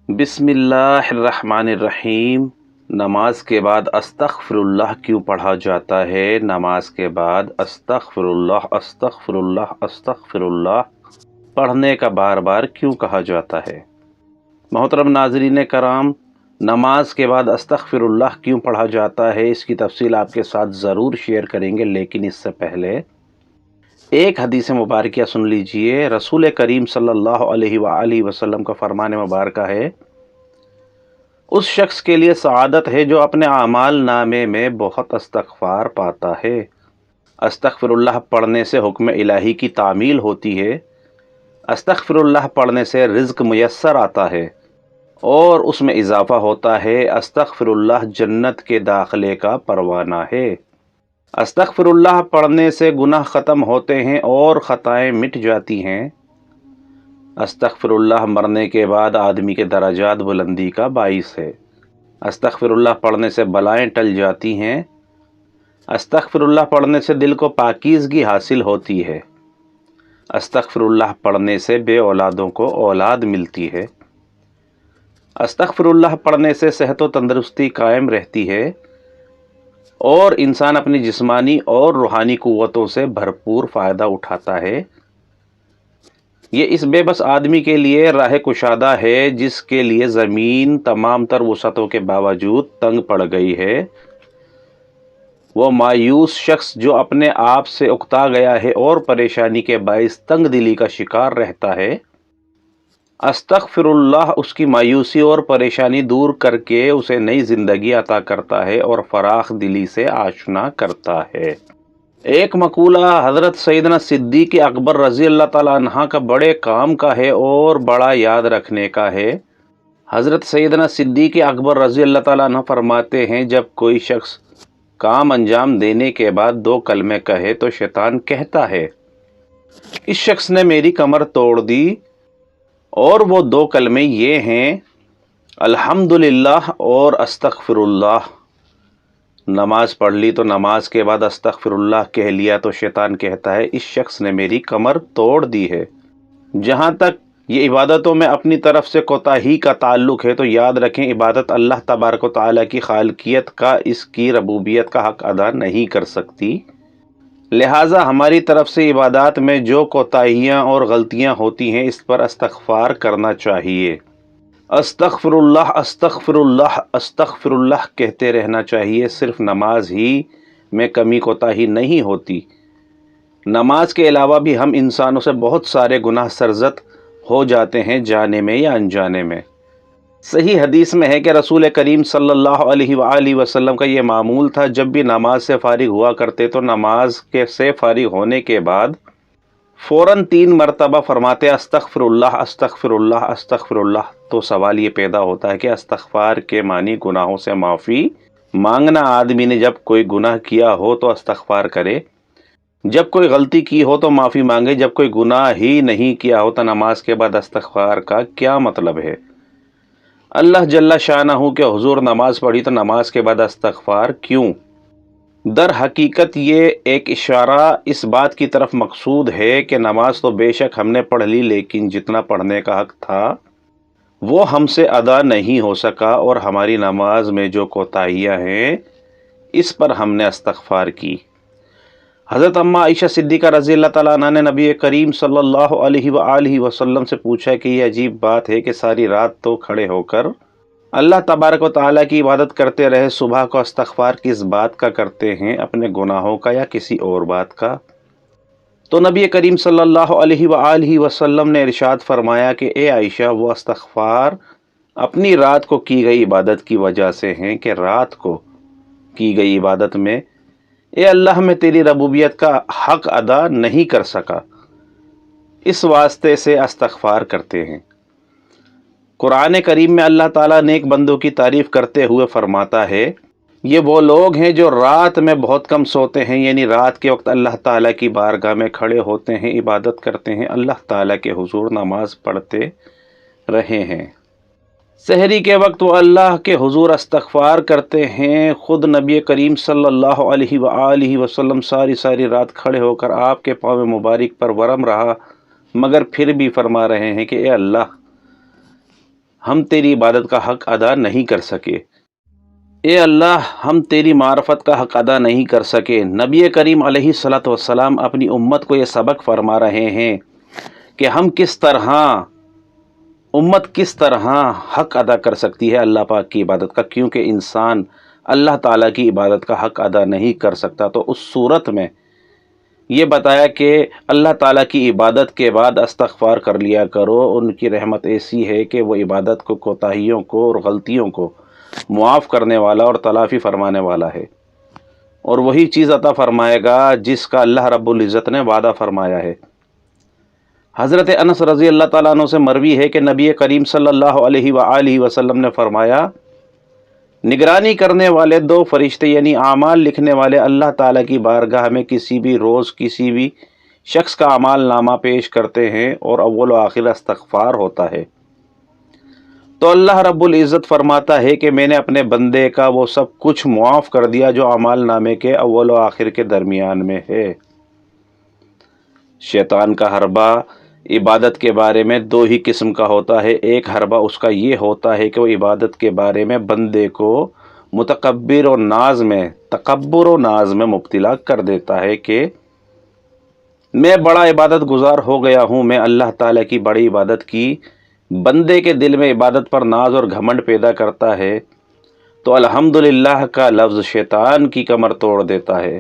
بسم اللہ الرحمن الرحیم۔ نماز کے بعد استغفر اللہ کیوں پڑھا جاتا ہے؟ نماز کے بعد استغفر اللہ استغفر اللہ استغفر اللہ پڑھنے کا بار بار کیوں کہا جاتا ہے؟ محترم ناظرین کرام، نماز کے بعد استغفر اللہ کیوں پڑھا جاتا ہے اس کی تفصیل آپ کے ساتھ ضرور شیئر کریں گے، لیکن اس سے پہلے ایک حدیث مبارکہ سن لیجئے۔ رسول کریم صلی اللہ علیہ وآلہ وسلم کا فرمان مبارکہ ہے، اس شخص کے لیے سعادت ہے جو اپنے اعمال نامے میں بہت استغفار پاتا ہے۔ استغفر اللہ پڑھنے سے حکم الہی کی تعمیل ہوتی ہے، استغفر اللہ پڑھنے سے رزق میسر آتا ہے اور اس میں اضافہ ہوتا ہے۔ استغفر اللہ جنت کے داخلے کا پروانہ ہے۔ استغفر اللہ پڑھنے سے گناہ ختم ہوتے ہیں اور خطائیں مٹ جاتی ہیں۔ استغفر اللہ مرنے کے بعد آدمی کے درجات بلندی کا باعث ہے۔ استغفر اللہ پڑھنے سے بلائیں ٹل جاتی ہیں۔ استغفر اللہ پڑھنے سے دل کو پاکیزگی حاصل ہوتی ہے۔ استغفر اللہ پڑھنے سے بے اولادوں کو اولاد ملتی ہے۔ استغفر اللہ پڑھنے سے صحت و تندرستی قائم رہتی ہے اور انسان اپنی جسمانی اور روحانی قوتوں سے بھرپور فائدہ اٹھاتا ہے۔ یہ اس بے بس آدمی کے لیے راہ کشادہ ہے جس کے لیے زمین تمام تر وسعتوں کے باوجود تنگ پڑ گئی ہے۔ وہ مایوس شخص جو اپنے آپ سے اکتا گیا ہے اور پریشانی کے باعث تنگ دلی کا شکار رہتا ہے، استغفر اللہ اس کی مایوسی اور پریشانی دور کر کے اسے نئی زندگی عطا کرتا ہے اور فراخ دلی سے آشنا کرتا ہے۔ ایک مقولہ حضرت سیدنا صدیق اکبر رضی اللہ تعالیٰ عنہ کا بڑے کام کا ہے اور بڑا یاد رکھنے کا ہے۔ حضرت سیدنا صدیق اکبر رضی اللہ تعالیٰ عنہ فرماتے ہیں، جب کوئی شخص کام انجام دینے کے بعد 2 کلمے کہے تو شیطان کہتا ہے، اس شخص نے میری کمر توڑ دی، اور وہ 2 کلمے یہ ہیں، الحمدللہ اور استغفر اللہ۔ نماز پڑھ لی تو نماز کے بعد استغفر اللہ کہہ لیا تو شیطان کہتا ہے، اس شخص نے میری کمر توڑ دی ہے۔ جہاں تک یہ عبادتوں میں اپنی طرف سے کوتاہی کا تعلق ہے تو یاد رکھیں، عبادت اللہ تبارک و تعالیٰ کی خالقیت کا، اس کی ربوبیت کا حق ادا نہیں کر سکتی۔ لہٰذا ہماری طرف سے عبادات میں جو کوتاہیاں اور غلطیاں ہوتی ہیں اس پر استغفار کرنا چاہیے۔ استغفر اللہ استغفر اللہ استغفر اللہ کہتے رہنا چاہیے۔ صرف نماز ہی میں کمی کوتاہی نہیں ہوتی، نماز کے علاوہ بھی ہم انسانوں سے بہت سارے گناہ سرزد ہو جاتے ہیں، جانے میں یا انجانے میں۔ صحیح حدیث میں ہے کہ رسول کریم صلی اللہ علیہ وآلہ وسلم کا یہ معمول تھا، جب بھی نماز سے فارغ ہوا کرتے تو نماز سے فارغ ہونے کے بعد فوراً 3 مرتبہ فرماتے، استغفر اللہ استغفر اللہ استغفر اللہ۔ تو سوال یہ پیدا ہوتا ہے کہ استغفار کے معنی گناہوں سے معافی مانگنا۔ آدمی نے جب کوئی گناہ کیا ہو تو استغفار کرے، جب کوئی غلطی کی ہو تو معافی مانگے، جب کوئی گناہ ہی نہیں کیا ہو تو نماز کے بعد استغفار کا کیا مطلب ہے؟ اللہ جل شانہ کے حضور نماز پڑھی تو نماز کے بعد استغفار کیوں؟ در حقیقت یہ ایک اشارہ اس بات کی طرف مقصود ہے کہ نماز تو بے شک ہم نے پڑھ لی، لیکن جتنا پڑھنے کا حق تھا وہ ہم سے ادا نہیں ہو سکا، اور ہماری نماز میں جو کوتاہیاں ہیں اس پر ہم نے استغفار کی۔ حضرت اماں عائشہ صدیقہ رضی اللہ تعالیٰ عنہ نے نبی کریم صلی اللہ علیہ وآلہ وسلم سے پوچھا کہ یہ عجیب بات ہے کہ ساری رات تو کھڑے ہو کر اللہ تبارک و تعالیٰ کی عبادت کرتے رہے، صبح کو استغفار کس بات کا کرتے ہیں، اپنے گناہوں کا یا کسی اور بات کا؟ تو نبی کریم صلی اللہ علیہ وآلہ وسلم نے ارشاد فرمایا کہ اے عائشہ، وہ استغفار اپنی رات کو کی گئی عبادت کی وجہ سے ہیں کہ رات کو کی گئی عبادت میں اے اللہ میں تیری ربوبیت کا حق ادا نہیں کر سکا، اس واسطے سے استغفار کرتے ہیں۔ قرآن کریم میں اللہ تعالیٰ نیک بندوں کی تعریف کرتے ہوئے فرماتا ہے، یہ وہ لوگ ہیں جو رات میں بہت کم سوتے ہیں، یعنی رات کے وقت اللہ تعالیٰ کی بارگاہ میں کھڑے ہوتے ہیں، عبادت کرتے ہیں، اللہ تعالیٰ کے حضور نماز پڑھتے رہے ہیں۔ سحری کے وقت وہ اللہ کے حضور استغفار کرتے ہیں۔ خود نبی کریم صلی اللہ علیہ وآلہ وسلم ساری رات کھڑے ہو کر آپ کے پاؤں مبارک پر ورم رہا، مگر پھر بھی فرما رہے ہیں کہ اے اللہ، ہم تیری عبادت کا حق ادا نہیں کر سکے، اے اللہ ہم تیری معرفت کا حق ادا نہیں کر سکے۔ نبی کریم علیہ الصلاۃ والسلام اپنی امت کو یہ سبق فرما رہے ہیں کہ ہم امت کس طرح حق ادا کر سکتی ہے اللہ پاک کی عبادت کا، کیونکہ انسان اللہ تعالیٰ کی عبادت کا حق ادا نہیں کر سکتا۔ تو اس صورت میں یہ بتایا کہ اللہ تعالیٰ کی عبادت کے بعد استغفار کر لیا کرو، ان کی رحمت ایسی ہے کہ وہ عبادت کو، کوتاہیوں کو اور غلطیوں کو معاف کرنے والا اور تلافی فرمانے والا ہے، اور وہی چیز عطا فرمائے گا جس کا اللہ رب العزت نے وعدہ فرمایا ہے۔ حضرت انس رضی اللہ تعالیٰ عنہ سے مروی ہے کہ نبی کریم صلی اللہ علیہ وآلہ وسلم نے فرمایا، نگرانی کرنے والے دو فرشتے یعنی اعمال لکھنے والے اللہ تعالیٰ کی بارگاہ میں کسی بھی روز کسی بھی شخص کا اعمال نامہ پیش کرتے ہیں اور اول و آخر استغفار ہوتا ہے، تو اللہ رب العزت فرماتا ہے کہ میں نے اپنے بندے کا وہ سب کچھ معاف کر دیا جو اعمال نامے کے اول و آخر کے درمیان میں ہے۔ شیطان کا حربہ عبادت کے بارے میں دو ہی قسم کا ہوتا ہے۔ ایک حربہ اس کا یہ ہوتا ہے کہ وہ عبادت کے بارے میں بندے کو تکبر و ناز میں مبتلا کر دیتا ہے کہ میں بڑا عبادت گزار ہو گیا ہوں، میں اللہ تعالیٰ کی بڑی عبادت کی۔ بندے کے دل میں عبادت پر ناز اور گھمنڈ پیدا کرتا ہے تو الحمدللہ کا لفظ شیطان کی کمر توڑ دیتا ہے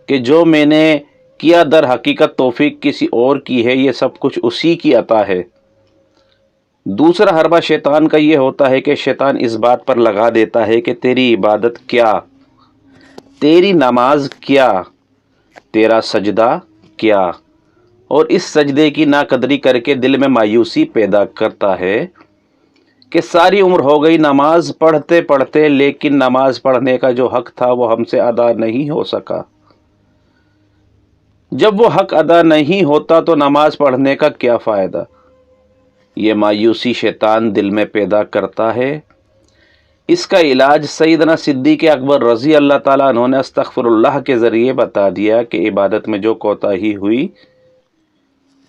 کہ جو میں نے کیا در حقیقت توفیق کسی اور کی ہے، یہ سب کچھ اسی کی عطا ہے۔ دوسرا حربہ شیطان کا یہ ہوتا ہے کہ شیطان اس بات پر لگا دیتا ہے کہ تیری عبادت کیا، تیری نماز کیا، تیرا سجدہ کیا، اور اس سجدے کی ناقدری کر کے دل میں مایوسی پیدا کرتا ہے کہ ساری عمر ہو گئی نماز پڑھتے پڑھتے، لیکن نماز پڑھنے کا جو حق تھا وہ ہم سے ادا نہیں ہو سکا۔ جب وہ حق ادا نہیں ہوتا تو نماز پڑھنے کا کیا فائدہ؟ یہ مایوسی شیطان دل میں پیدا کرتا ہے۔ اس کا علاج سیدنا صدیق اکبر رضی اللہ تعالیٰ عنہ نے استغفر اللہ کے ذریعے بتا دیا کہ عبادت میں جو کوتاہی ہوئی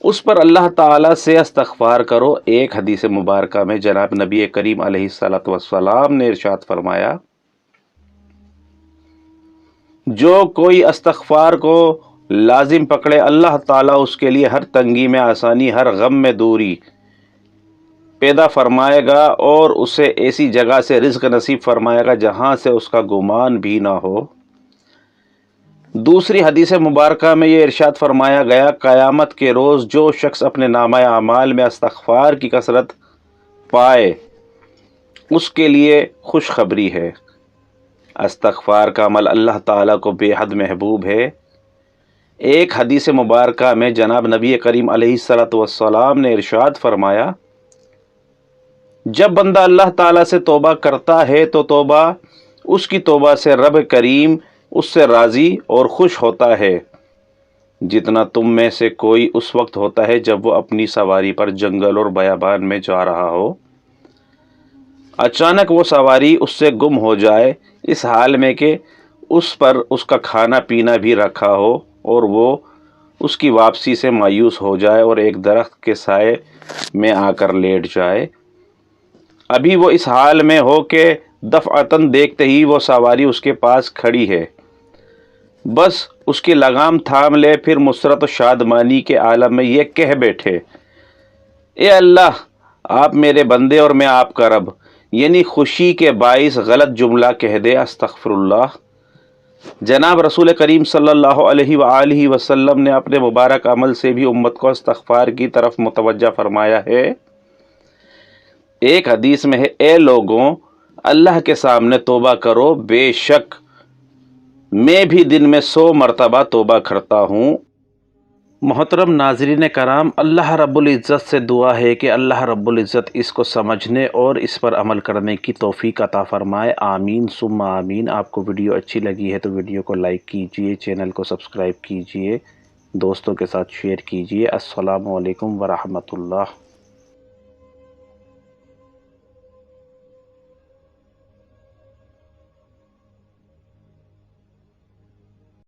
اس پر اللہ تعالیٰ سے استغفار کرو۔ ایک حدیث مبارکہ میں جناب نبی کریم علیہ الصلاۃ والسلام نے ارشاد فرمایا، جو کوئی استغفار کو لازم پکڑے اللہ تعالیٰ اس کے لیے ہر تنگی میں آسانی، ہر غم میں دوری پیدا فرمائے گا اور اسے ایسی جگہ سے رزق نصیب فرمائے گا جہاں سے اس کا گمان بھی نہ ہو۔ دوسری حدیث مبارکہ میں یہ ارشاد فرمایا گیا، قیامت کے روز جو شخص اپنے نامہ اعمال میں استغفار کی کثرت پائے اس کے لیے خوشخبری ہے۔ استغفار کا عمل اللہ تعالیٰ کو بے حد محبوب ہے۔ ایک حدیث مبارکہ میں جناب نبی کریم علیہ الصلاۃ والسلام نے ارشاد فرمایا، جب بندہ اللہ تعالیٰ سے توبہ کرتا ہے تو توبہ اس کی توبہ سے رب کریم اس سے راضی اور خوش ہوتا ہے جتنا تم میں سے کوئی اس وقت ہوتا ہے جب وہ اپنی سواری پر جنگل اور بیابان میں جا رہا ہو، اچانک وہ سواری اس سے گم ہو جائے، اس حال میں کہ اس پر اس کا کھانا پینا بھی رکھا ہو، اور وہ اس کی واپسی سے مایوس ہو جائے اور ایک درخت کے سائے میں آ کر لیٹ جائے۔ ابھی وہ اس حال میں ہو کہ دفعتاً دیکھتے ہی وہ سواری اس کے پاس کھڑی ہے، بس اس کی لگام تھام لے، پھر مسرت و شادمانی کے عالم میں یہ کہہ بیٹھے، اے اللہ آپ میرے بندے اور میں آپ کا رب، یعنی خوشی کے باعث غلط جملہ کہہ دے، استغفر اللہ۔ جناب رسول کریم صلی اللہ علیہ وآلہ وسلم نے اپنے مبارک عمل سے بھی امت کو استغفار کی طرف متوجہ فرمایا ہے۔ ایک حدیث میں ہے، اے لوگوں اللہ کے سامنے توبہ کرو، بے شک میں بھی دن میں 100 مرتبہ توبہ کرتا ہوں۔ محترم ناظرین کرام، اللہ رب العزت سے دعا ہے کہ اللہ رب العزت اس کو سمجھنے اور اس پر عمل کرنے کی توفیق عطا فرمائے، آمین ثم آمین۔ آپ کو ویڈیو اچھی لگی ہے تو ویڈیو کو لائک کیجئے، چینل کو سبسکرائب کیجئے، دوستوں کے ساتھ شیئر کیجئے۔ السلام علیکم ورحمۃ اللہ۔